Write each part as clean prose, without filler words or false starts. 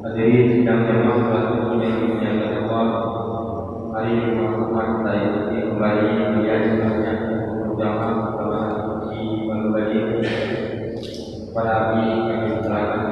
Hadirin sidang jamaah sholat yang dimuliakan Allah, hari Jumat saya kembali biasanya berjamaah bersama suci kembali pada hari kami serahkan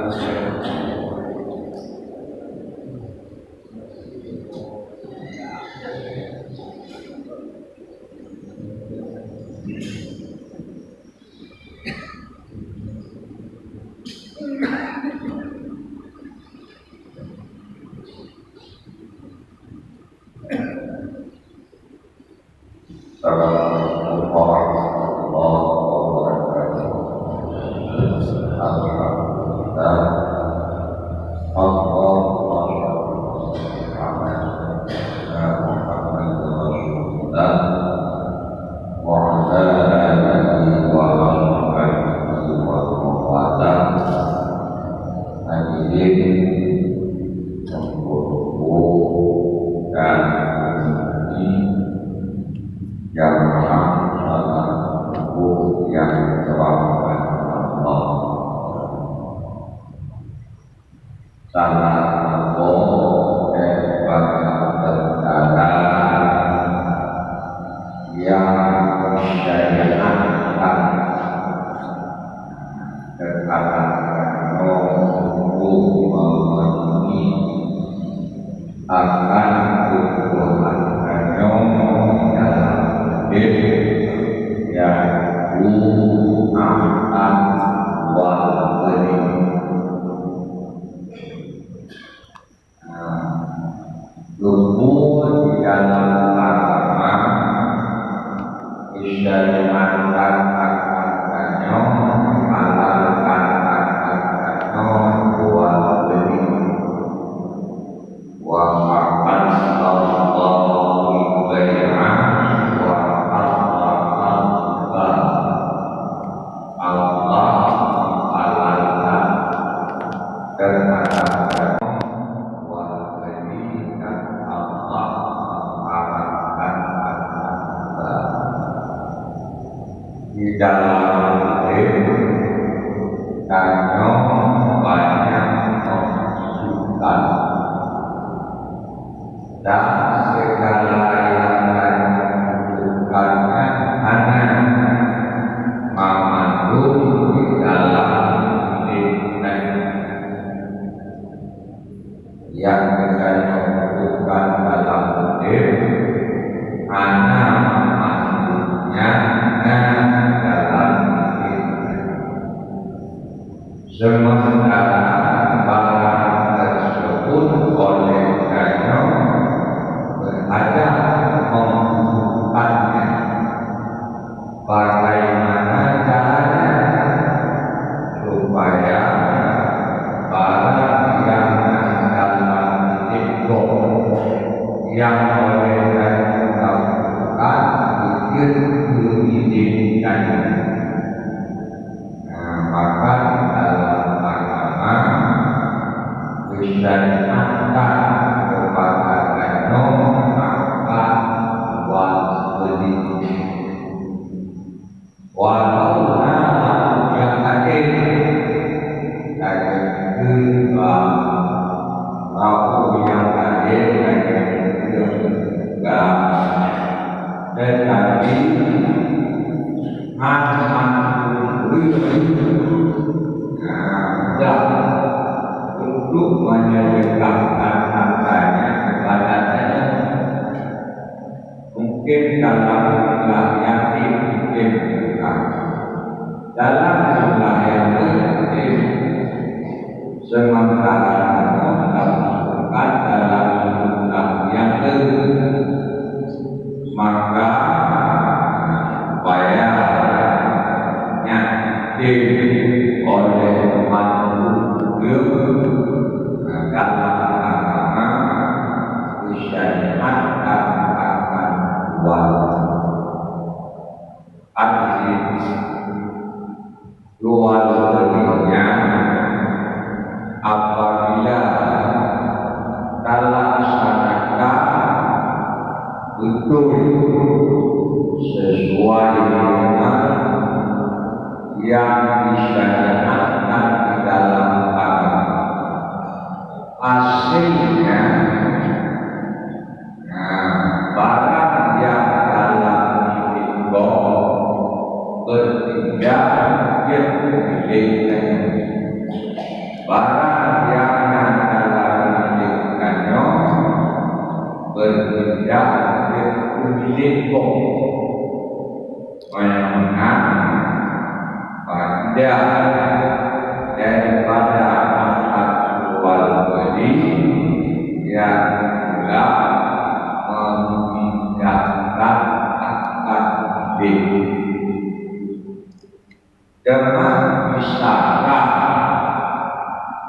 jual belinya apabila terlaksanakan betul sesuai dengan yang disyariatkan di dalam agama. Hasilnya barang yang dalam miliknya bertindak miliknya, barang yang dalam miliknya bertindak miliknya. Mana pada daripada akad jual beli yang telah memindahkan akad beli dengan isyarat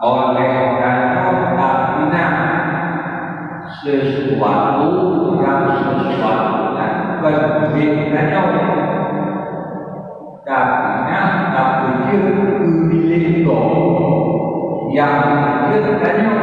oleh dana kabinet sesuatu yang berbeda kabinet tak berjir milik yang berbeda